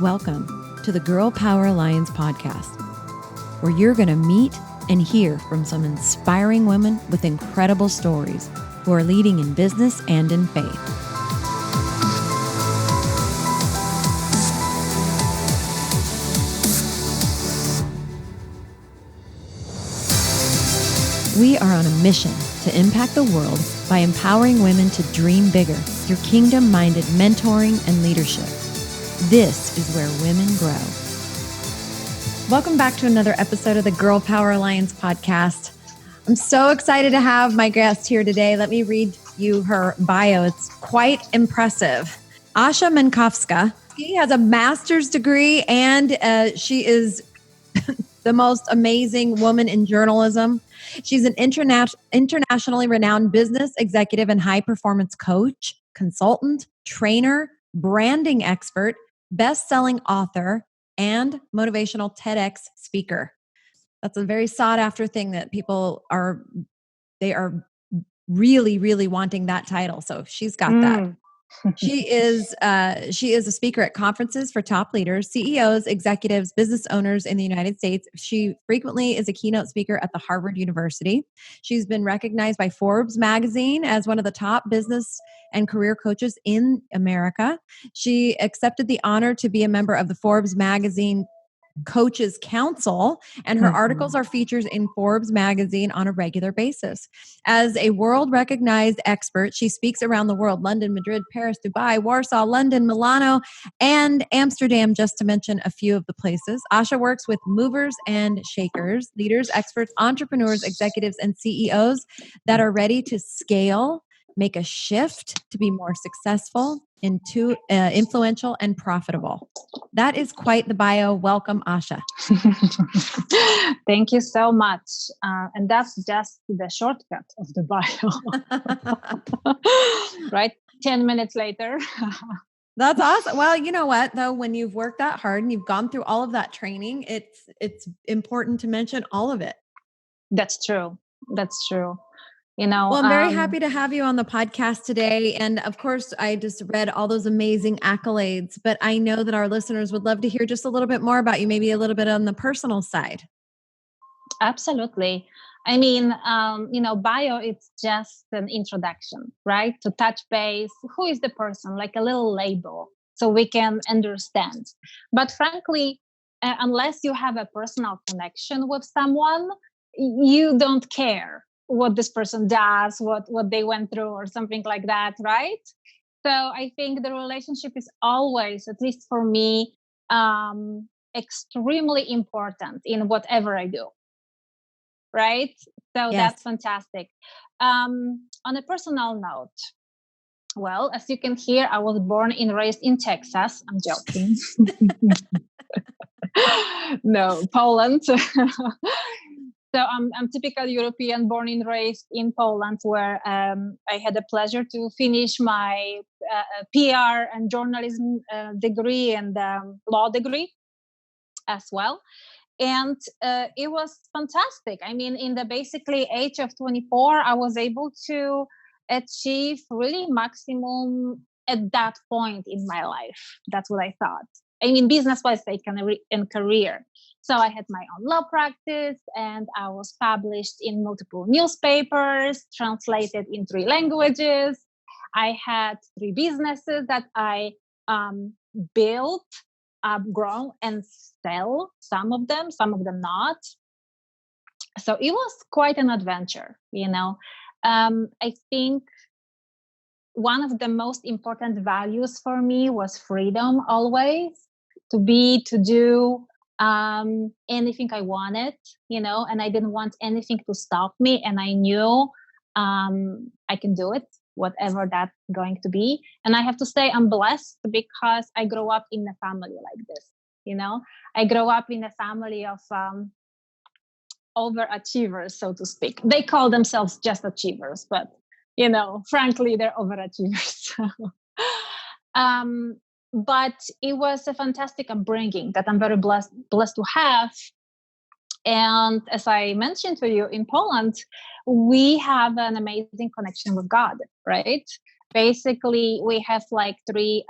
Welcome to the Girl Power Alliance podcast, where you're going to meet and hear from some inspiring women with incredible stories who are leading in business and in faith. We are on a mission to impact the world by empowering women to dream bigger through kingdom-minded mentoring and leadership. This is where women grow. Welcome back to another episode of the Girl Power Alliance podcast. I'm so excited to have my guest here today. Let me read you her bio. It's quite impressive. Asha Mankowska. She has a master's degree and she is the most amazing woman in journalism. She's an internationally renowned business executive and high performance coach, consultant, trainer, branding expert, best-selling author, and motivational TEDx speaker. That's a very sought after thing that people are really, really wanting that title. So she's got that. She is a speaker at conferences for top leaders, CEOs, executives, business owners in the United States. She frequently is a keynote speaker at the Harvard University. She's been recognized by Forbes Magazine as one of the top business and career coaches in America. She accepted the honor to be a member of the Forbes Magazine Coaches Council, and her articles are featured in Forbes magazine on a regular basis. As a world-recognized expert, she speaks around the world: London, Madrid, Paris, Dubai, Warsaw, London, Milano, and Amsterdam, just to mention a few of the places. Asha works with movers and shakers, leaders, experts, entrepreneurs, executives, and CEOs that are ready to scale, make a shift to be more successful, influential, and profitable. That is quite the bio. Welcome, Asha. Thank you so much. And that's just the shortcut of the bio. Right? 10 minutes later. That's awesome. Well, you know what, though, when you've worked that hard and you've gone through all of that training, it's important to mention all of it. That's true. That's true. You know, well, I'm very happy to have you on the podcast today. And of course, I just read all those amazing accolades, but I know that our listeners would love to hear just a little bit more about you, maybe a little bit on the personal side. Absolutely. I mean, bio, it's just an introduction, right? To touch base. Who is the person? Like a little label so we can understand. But frankly, unless you have a personal connection with someone, you don't care what this person does, what they went through or something like that, right? So I think the relationship is always, at least for me, extremely important in whatever I do, right? So That's fantastic. On a personal note, well, as you can hear, I was born and raised in Texas. I'm joking. No, Poland. So I'm typical European, born and raised in Poland, where I had the pleasure to finish my PR and journalism degree and law degree as well. And it was fantastic. I mean, in the basically age of 24, I was able to achieve really maximum at that point in my life. That's what I thought. I mean, business-wise and career. So I had my own law practice and I was published in multiple newspapers, translated in 3 languages. I had 3 businesses that I built, grown and sell, some of them not. So it was quite an adventure, you know. I think one of the most important values for me was freedom always, to do anything I wanted, you know, and I didn't want anything to stop me. And I knew I can do it, whatever that's going to be. And I have to say I'm blessed because I grew up in a family like this, you know. I grew up in a family of overachievers, so to speak. They call themselves just achievers, but, you know, frankly, they're overachievers. But it was a fantastic upbringing that I'm very blessed to have. And as I mentioned to you, in Poland, we have an amazing connection with God, right? Basically, we have like 3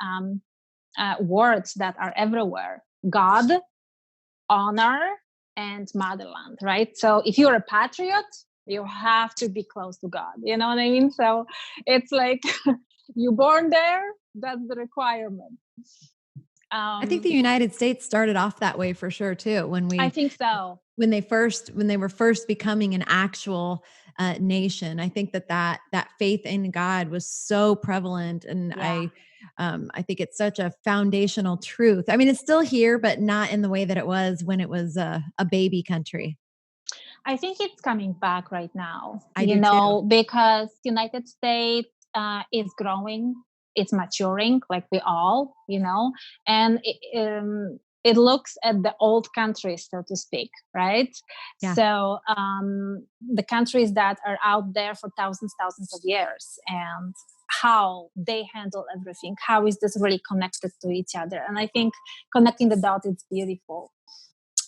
words that are everywhere: God, honor, and motherland, right? So if you're a patriot, you have to be close to God. You know what I mean? So it's like you're born there, that's the requirement. I think the United States started off that way for sure too. I think so. When they were first becoming an actual nation, I think that faith in God was so prevalent, and I think it's such a foundational truth. I mean, it's still here, but not in the way that it was when it was a baby country. I think it's coming back right now. I do too. Because United States is growing, it's maturing, like we all, and it looks at the old countries, so to speak, right? Yeah. So the countries that are out there for thousands of years, and how they handle everything, how is this really connected to each other? And I think connecting the dots is beautiful.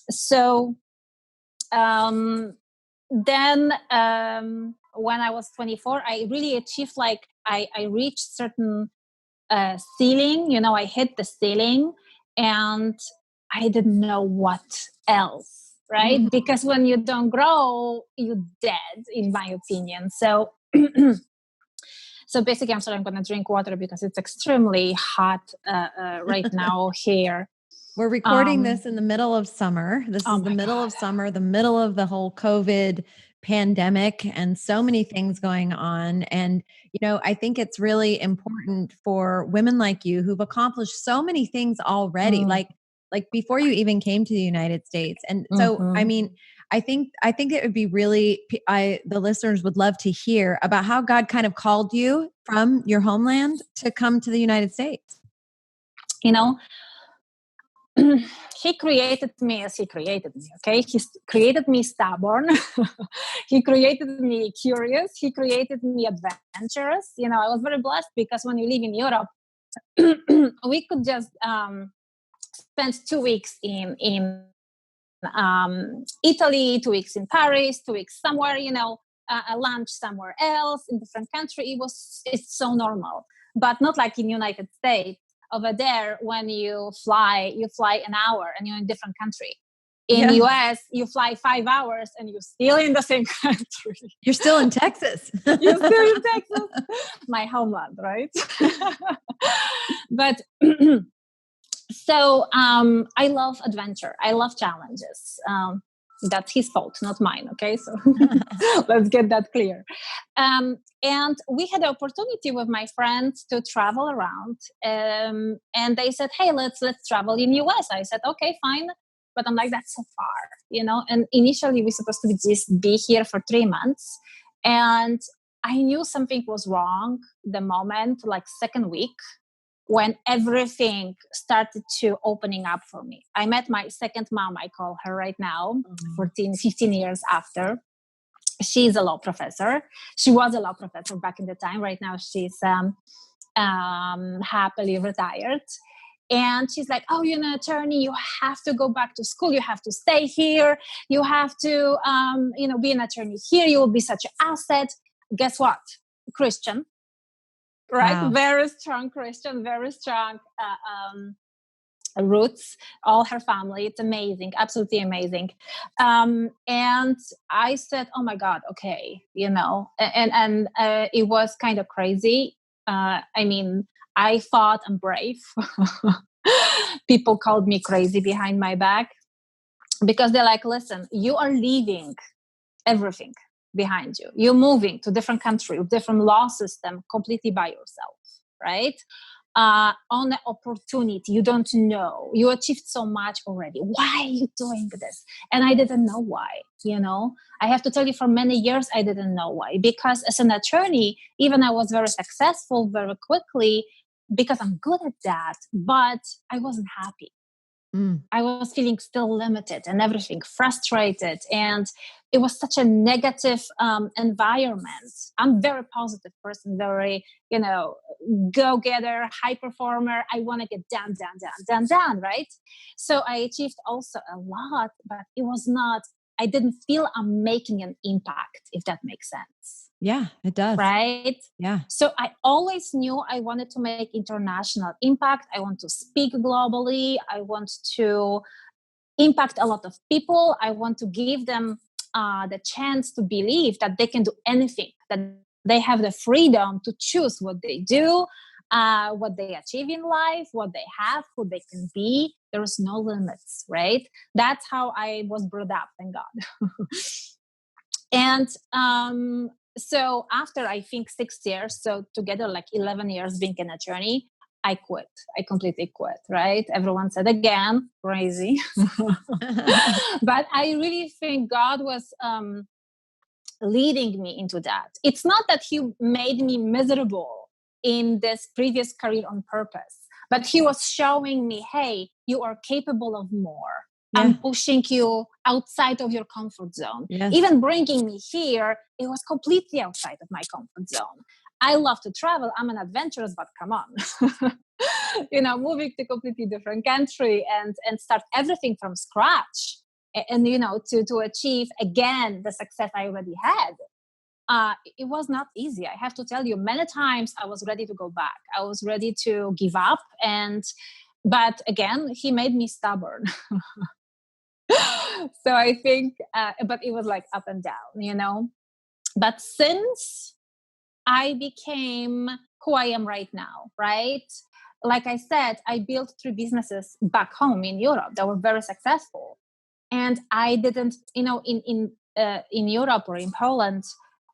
So then when I was 24, I really achieved, like I reached certain ceiling, I hit the ceiling, and I didn't know what else, right? Mm-hmm. Because when you don't grow, you're dead, in my opinion. So so basically, I'm sorry, I'm going to drink water because it's extremely hot right now here. We're recording this in the middle of summer. This is the middle of summer, the middle of the whole COVID pandemic, and so many things going on. And, I think it's really important for women like you who've accomplished so many things already, like before you even came to the United States. And so, I mean, I think it would be really, the listeners would love to hear about how God kind of called you from your homeland to come to the United States. He created me as he created me, okay? He created me stubborn. He created me curious. He created me adventurous. I was very blessed because when you live in Europe, we could just spend 2 weeks in Italy, 2 weeks in Paris, 2 weeks somewhere, a lunch somewhere else in different country. It's so normal, but not like in United States. Over there, when you fly an hour and you're in a different country. In the US, you fly 5 hours and you're still in the same country. You're still in Texas. You're still in Texas, my homeland, right? But so I love adventure. I love challenges. That's his fault, not mine. Okay, so let's get that clear. And we had the opportunity with my friends to travel around, and they said, "Hey, let's travel in US." I said, "Okay, fine," but I'm like, "That's so far," And initially, we're supposed to just be here for 3 months, and I knew something was wrong the moment, like second week, when everything started to opening up for me. I met my second mom, I call her right now, 15 years after. She's a law professor. She was a law professor back in the time. Right now, she's happily retired. And she's like, "Oh, you're an attorney. You have to go back to school. You have to stay here. You have to, be an attorney here. You will be such an asset." Guess what? Christian. Right? Wow. Very strong Christian, very strong roots, all her family. It's amazing, absolutely amazing. And I said, "Oh my God, okay," and it was kind of crazy. I mean, I thought I'm brave. People called me crazy behind my back because they're like, "Listen, you are leaving everything behind you. You're moving to a different country, different law system, completely by yourself, right? On an opportunity you don't know. You achieved so much already. Why are you doing this?" And I didn't know why. I have to tell you, for many years I didn't know why, because as an attorney, even I was very successful very quickly because I'm good at that, but I wasn't happy. I was feeling still limited and everything, frustrated. And it was such a negative environment. I'm a very positive person, very, go-getter, high performer. I want to get done, right? So I achieved also a lot, but it was not, I didn't feel I'm making an impact, if that makes sense. Yeah, it does. Right? Yeah. So I always knew I wanted to make international impact. I want to speak globally. I want to impact a lot of people. I want to give them the chance to believe that they can do anything, that they have the freedom to choose what they do, what they achieve in life, what they have, who they can be. There's no limits, right? That's how I was brought up, thank God. And so after, I think, 6 years, so together like 11 years being an attorney, I quit. I completely quit, right? Everyone said again, crazy. But I really think God was leading me into that. It's not that he made me miserable in this previous career on purpose, but he was showing me, hey, you are capable of more. Yeah. I'm pushing you outside of your comfort zone. Yes. Even bringing me here, it was completely outside of my comfort zone. I love to travel. I'm an adventurous, but come on. Moving to a completely different country and start everything from scratch. And to achieve again the success I already had, it was not easy. I have to tell you, many times I was ready to go back. I was ready to give up, but again, he made me stubborn. So I think, but it was like up and down, But since I became who I am right now, right? Like I said, I built 3 businesses back home in Europe that were very successful. And I didn't, in Europe or in Poland,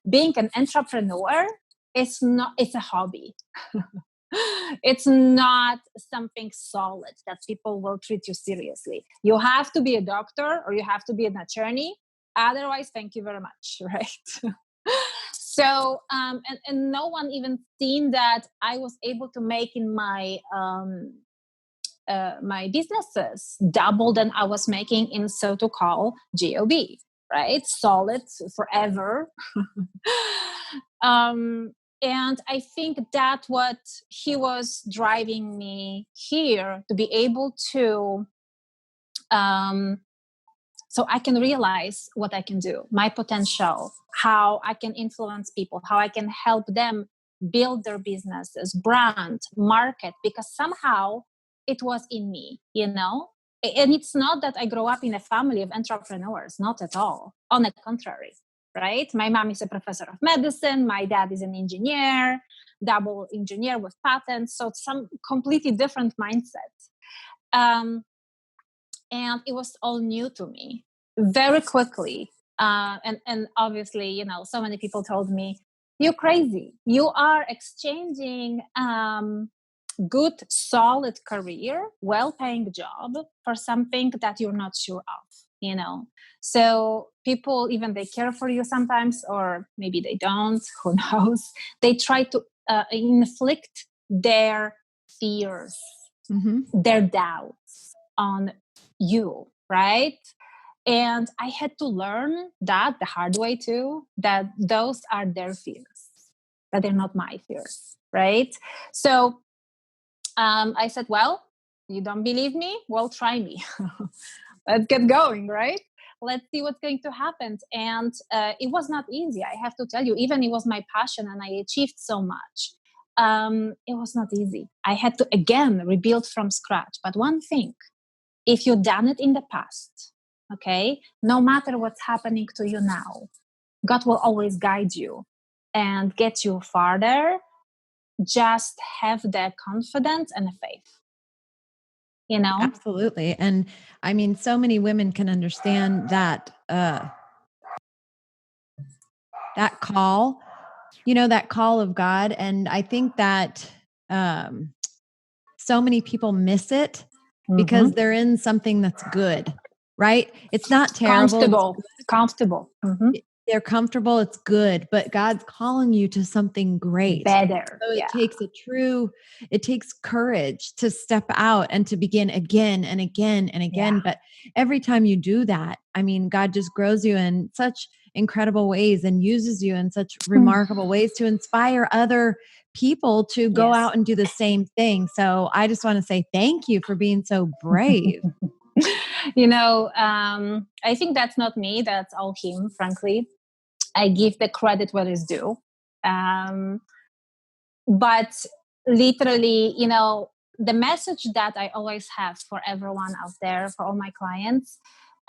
being an entrepreneur, it's a hobby. It's not something solid that people will treat you seriously. You have to be a doctor or you have to be an attorney. Otherwise, thank you very much, right? So, and no one even seen that I was able to make in my my businesses double than I was making in so-called GOB, right? Solid forever. And I think that what he was driving me here to be able to, so I can realize what I can do, my potential, how I can influence people, how I can help them build their businesses, brand, market, because somehow it was in me, And it's not that I grew up in a family of entrepreneurs, not at all. On the contrary, right? My mom is a professor of medicine. My dad is an engineer, double engineer with patents. So it's some completely different mindset. And it was all new to me very quickly. And obviously, so many people told me, you're crazy. You are exchanging good, solid career, well-paying job for something that you're not sure of, So people, even they care for you sometimes, or maybe they don't, who knows? They try to inflict their fears, their doubts on you, right? And I had to learn that the hard way too, that those are their fears, that they're not my fears, right? So I said, well, you don't believe me? Well, try me. Let's get going, right? Let's see what's going to happen. And it was not easy. I have to tell you, even it was my passion and I achieved so much. It was not easy. I had to, again, rebuild from scratch. But one thing, if you've done it in the past, okay, no matter what's happening to you now, God will always guide you and get you farther. Just have the confidence and the faith, Absolutely. And I mean, so many women can understand that, that call, that call of God. And I think that, so many people miss it because they're in something that's good, right? It's not terrible. Comfortable. They're comfortable. It's good, but God's calling you to something great. Better. So it takes courage to step out and to begin again and again and again. Yeah. But every time you do that, I mean, God just grows you in such incredible ways and uses you in such remarkable ways to inspire other people to go out and do the same thing. So I just want to say thank you for being so brave. I think that's not me. That's all him, frankly. I give the credit where it's due. But literally, the message that I always have for everyone out there, for all my clients,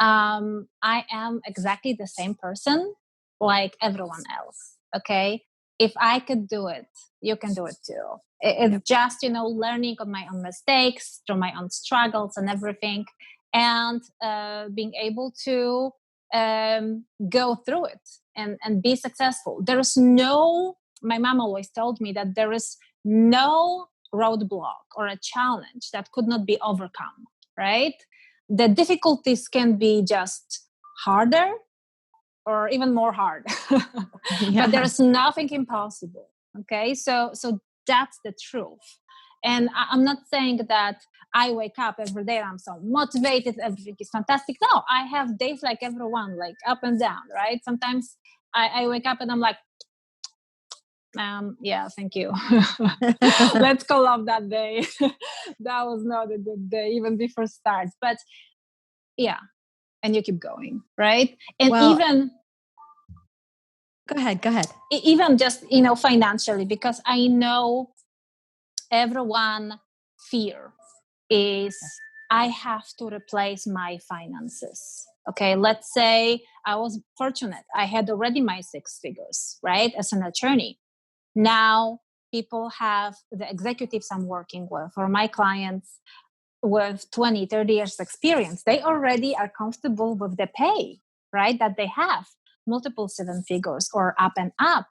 I am exactly the same person like everyone else. Okay. If I could do it, you can do it too. It's just, learning on my own mistakes, through my own struggles and everything, and being able to go through it and be successful. My mom always told me that there is no roadblock or a challenge that could not be overcome, right? The difficulties can be just harder or even more hard, but there's nothing impossible. Okay. So that's the truth. And I'm not saying that I wake up every day and I'm so motivated, everything is fantastic. No, I have days like everyone, like up and down, right? Sometimes I wake up and I'm like, yeah, thank you. Let's call off that day. That was not a good day, even before start. But yeah, and you keep going, right? And even go ahead. Even just financially, because I know everyone fear is I have to replace my finances. Okay, let's say I was fortunate. I had already my 6 figures, right, as an attorney. Now people have the executives I'm working with, or my clients with 20, 30 years experience. They already are comfortable with the pay, right, that they have, multiple 7 figures or up and up.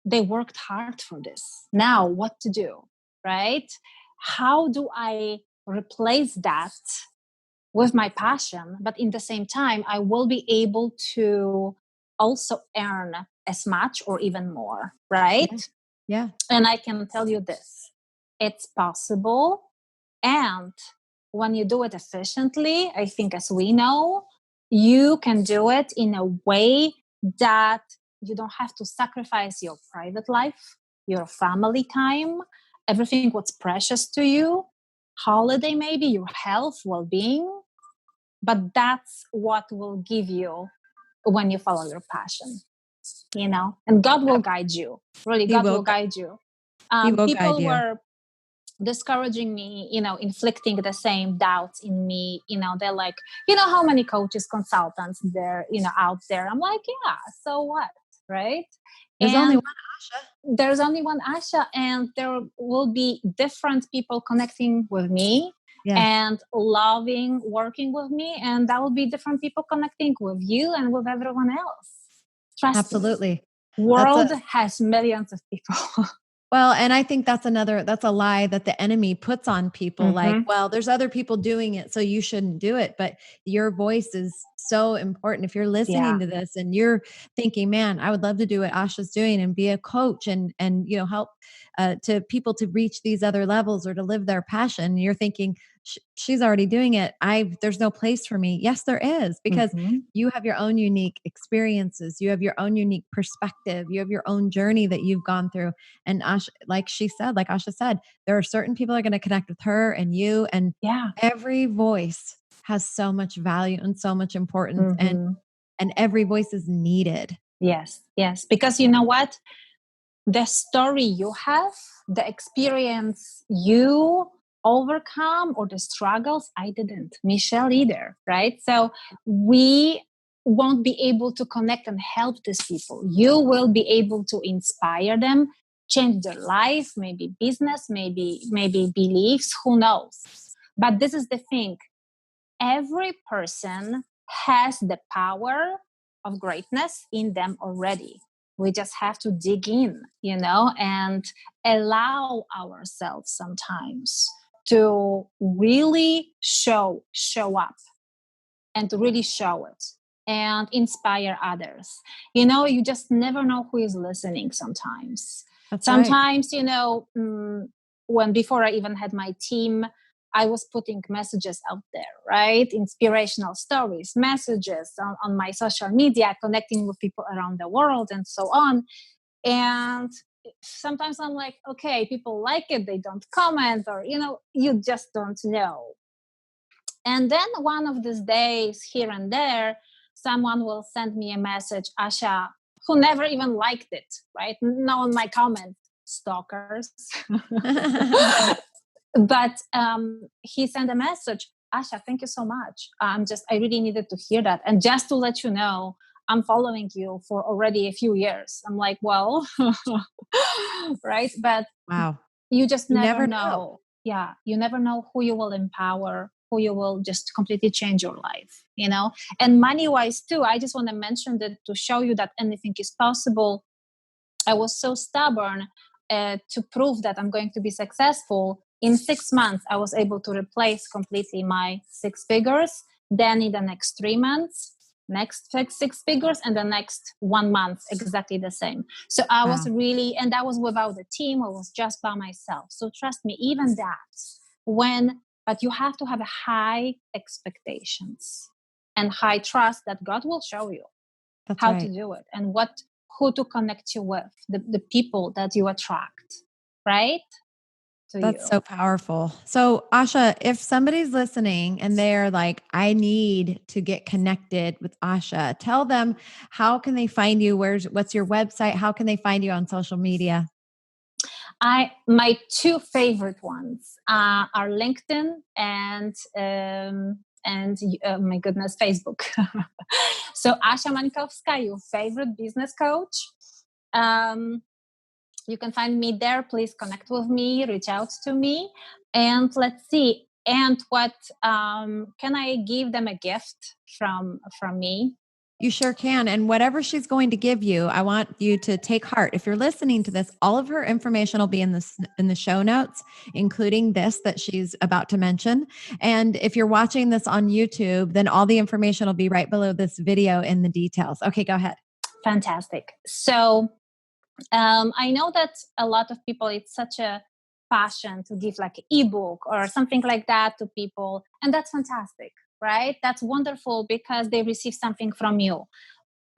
They worked hard for this. Now what to do, right? How do I replace that with my passion, but in the same time, I will be able to also earn as much or even more, right? Yeah. And I can tell you this, it's possible. And when you do it efficiently, I think, as we know, you can do it in a way that you don't have to sacrifice your private life, your family time, everything what's precious to you, holiday, maybe your health, well-being. But that's what will give you when you follow your passion, and God will guide you. Really, God will guide you. People were discouraging me, inflicting the same doubts in me. They're like, how many coaches, consultants there, out there? I'm like, yeah, so what, right? There's only one Asha. There's only one Asha, and there will be different people connecting with me. Yes. And loving working with me, and that will be different people connecting with you and with everyone else. Trust Absolutely. me. World has millions of people. Well, and I think that's a lie that the enemy puts on people. Mm-hmm. Like, well, there's other people doing it, so you shouldn't do it. But your voice is so important. If you're listening to this and you're thinking, man, I would love to do what Asha's doing and be a coach and help to people to reach these other levels or to live their passion. You're thinking, she's already doing it. There's no place for me. Yes, there is, because you have your own unique experiences. You have your own unique perspective. You have your own journey that you've gone through. And Asha, like Asha said, there are certain people that are going to connect with her and you, and every voice has so much value and so much importance, and every voice is needed. Yes. Because you know what? The story you have, the experience you overcome, or the struggles, I didn't. Michelle either, right? So we won't be able to connect and help these people. You will be able to inspire them, change their life, maybe business, maybe beliefs, who knows? But this is the thing. Every person has the power of greatness in them already. We just have to dig in, and allow ourselves sometimes to really show up and to really show it and inspire others. You just never know who is listening sometimes. That's sometimes, when before I even had my team, I was putting messages out there, right? Inspirational stories, messages on my social media, connecting with people around the world and so on. And sometimes I'm like, okay, people like it, they don't comment, or, you just don't know. And then one of these days, here and there, someone will send me a message, Asha, who never even liked it, right? No one my comment, stalkers. But he sent a message, Asha, thank you so much. I really needed to hear that. And just to let you know, I'm following you for already a few years. I'm like, well, right? But wow. You just You never never know. Yeah. You never know who you will empower, who you will just completely change your life, And money-wise too, I just want to mention that to show you that anything is possible. I was so stubborn to prove that I'm going to be successful. In 6 months, I was able to replace completely my 6 figures. Then in the next 3 months, next 6 figures, and the next 1 month, exactly the same. So I was really, and that was without a team. I was just by myself. So trust me, even that, but you have to have a high expectations and high trust that God will show you how to do it and who to connect you with, the people that you attract, right? That's so powerful. So Asha, if somebody's listening and they're like, I need to get connected with Asha, tell them, how can they find you? What's your website? How can they find you on social media? My 2 favorite ones are LinkedIn and my goodness, Facebook. So Asha Mankowska, your favorite business coach. You can find me there. Please connect with me, reach out to me, and let's see. And what can I give them a gift from me? You sure can. And whatever she's going to give you, I want you to take heart. If you're listening to this, all of her information will be in the show notes, including this that she's about to mention. And if you're watching this on YouTube, then all the information will be right below this video in the details. Okay, go ahead. Fantastic. So I know that a lot of people, it's such a passion to give like an ebook or something like that to people. And that's fantastic, right? That's wonderful because they receive something from you.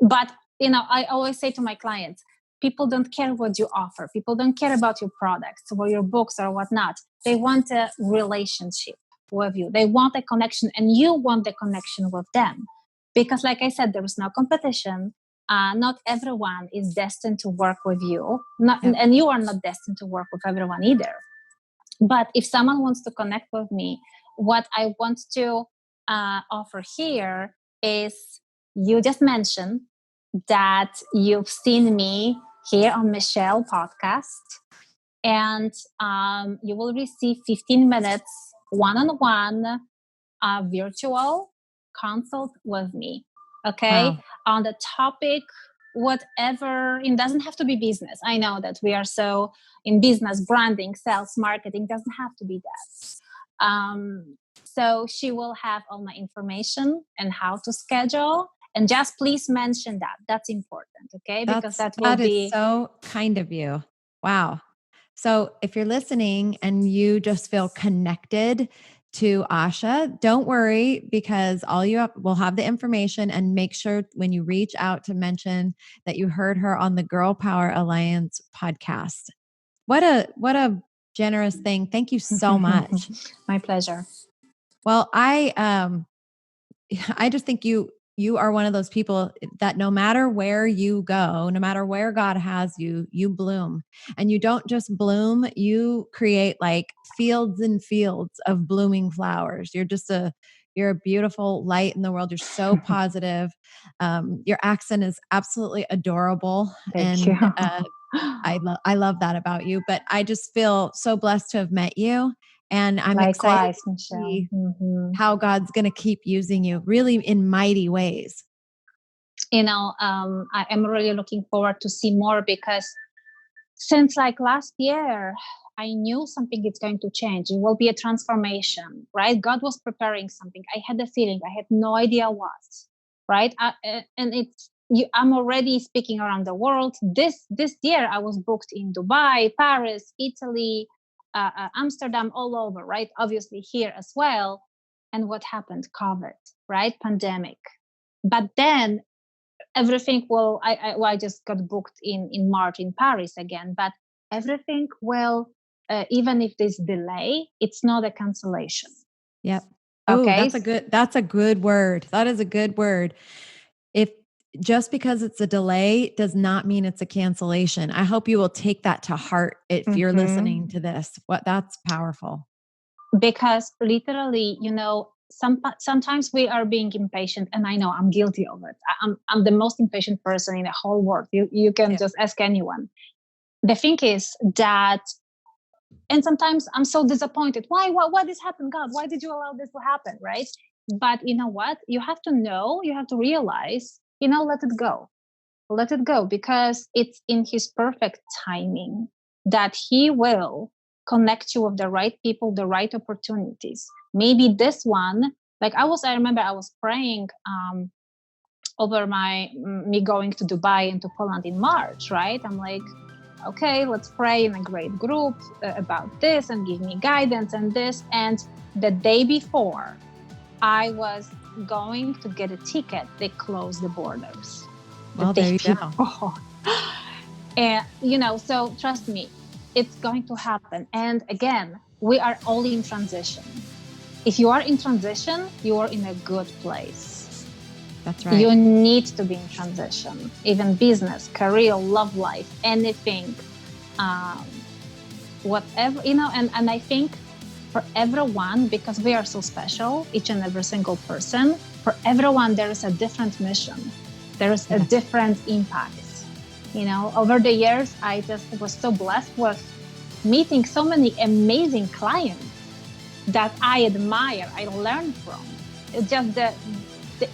But, I always say to my clients, people don't care what you offer. People don't care about your products or your books or whatnot. They want a relationship with you. They want a connection, and you want the connection with them. Because like I said, there is no competition. Not everyone is destined to work with you. And you are not destined to work with everyone either. But if someone wants to connect with me, what I want to offer here is, you just mentioned that you've seen me here on Michelle podcast, and you will receive 15 minutes one-on-one virtual consult with me. Okay. On the topic, whatever. It doesn't have to be business. I know that we are so in business, branding, sales, marketing, doesn't have to be that. So she will have all my information and how to schedule. And just please mention that. That's important. Okay. Because that is so kind of you. Wow. So if you're listening and you just feel connected to Asha, don't worry, because we'll have the information, and make sure when you reach out to mention that you heard her on the Girl Power Alliance podcast. What a generous thing. Thank you so much. My pleasure. Well, I just think you are one of those people that no matter where you go, no matter where God has you, you bloom. And you don't just bloom, you create like fields and fields of blooming flowers. You're a beautiful light in the world. You're so positive. Your accent is absolutely adorable. Thank you. I love that about you. But I just feel so blessed to have met you. And I'm excited to see how God's going to keep using you really in mighty ways. I am really looking forward to see more, because since like last year, I knew something is going to change. It will be a transformation, right? God was preparing something. I had a feeling. I had no idea what, right? I'm already speaking around the world. This year, I was booked in Dubai, Paris, Italy, Amsterdam, all over, right? Obviously here as well. And what happened? COVID, right? Pandemic. But then everything, I just got booked in March in Paris again. But everything, even if there's delay, it's not a cancellation. Yep. Oh, Okay. that's a good word. That is a good word. If just because it's a delay does not mean it's a cancellation. I hope you will take that to heart if you're listening to this. That's powerful. Because literally, sometimes we are being impatient, and I know I'm guilty of it. I'm the most impatient person in the whole world. You can just ask anyone. The thing is that, and sometimes I'm so disappointed. Why? What this happened, God? Why did you allow this to happen? Right? But you know what? You have to realize, let it go. Let it go, because it's in His perfect timing that He will connect you with the right people, the right opportunities. Maybe this one, I remember I was praying over me going to Dubai and to Poland in March, right? I'm like, okay, let's pray in a great group about this and give me guidance and this. And the day before I was going to get a ticket, they closed the borders. Well, there you go. And, so trust me, it's going to happen. And again, we are all in transition. If you are in transition, you are in a good place. That's right. You need to be in transition, even business, career, love life, anything, whatever, and I think for everyone, because we are so special, each and every single person, for everyone, there is a different mission. There is a different impact. Over the years, I just was so blessed with meeting so many amazing clients that I admire, I learn from. It's just the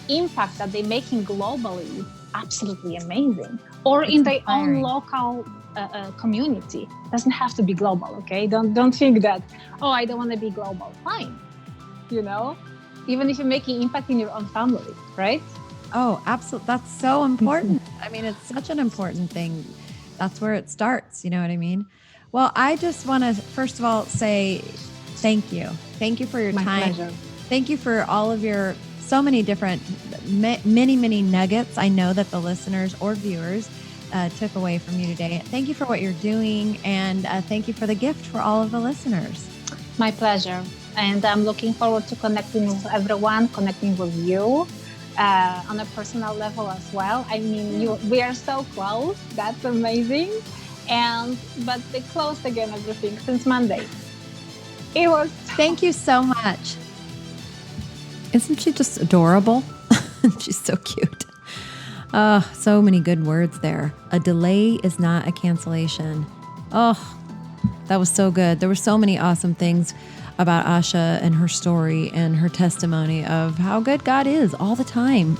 impact that they're making globally is absolutely amazing. Or in their own local community. It doesn't have to be global, okay? Don't think that, I don't want to be global. Fine. Even if you're making impact in your own family, right? Oh, absolutely. That's so important. I mean, it's such an important thing. That's where it starts. You know what I mean? Well, I just want to, first of all, say thank you. Thank you for your time. My pleasure. Thank you for all of your so many different, many nuggets I know that the listeners or viewers took away from you today. Thank you for what you're doing. And thank you for the gift for all of the listeners. My pleasure. And I'm looking forward to connecting with everyone, connecting with you. On a personal level as well. I mean, we are so close. That's amazing. But they closed again everything since Monday. It was. Thank you so much. Isn't she just adorable? She's so cute. So many good words there. A delay is not a cancellation. Oh, that was so good. There were so many awesome things about Asha and her story and her testimony of how good God is all the time,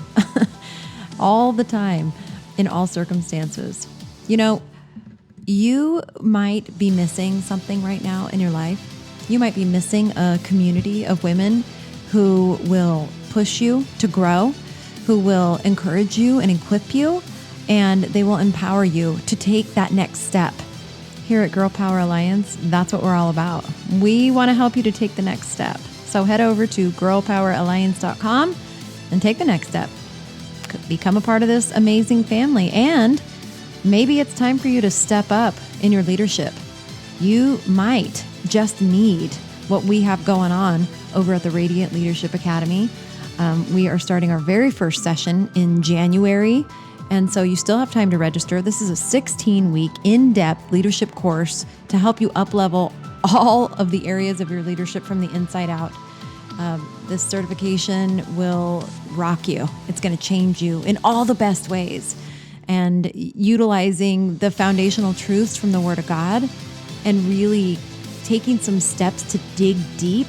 all the time, in all circumstances. You might be missing something right now in your life. You might be missing a community of women who will push you to grow, who will encourage you and equip you, and they will empower you to take that next step. Here at Girl Power Alliance, that's what we're all about. We want to help you to take the next step. So head over to girlpoweralliance.com and take the next step. Become a part of this amazing family. And maybe it's time for you to step up in your leadership. You might just need what we have going on over at the Radiant Leadership Academy. We are starting our very first session in January. And so you still have time to register. This is a 16-week in-depth leadership course to help you up-level all of the areas of your leadership from the inside out. This certification will rock you. It's going to change you in all the best ways. And utilizing the foundational truths from the Word of God and really taking some steps to dig deep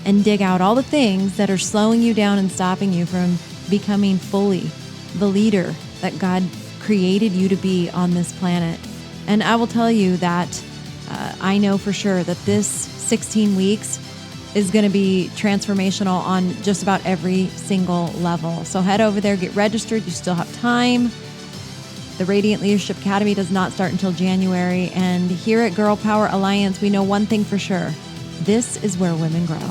and dig out all the things that are slowing you down and stopping you from becoming fully the leader that God created you to be on this planet. And I will tell you that I know for sure that this 16 weeks is going to be transformational on just about every single level. So head over there, get registered. You still have time. The Radiant Leadership Academy does not start until January. And here at Girl Power Alliance, we know one thing for sure. This is where women grow.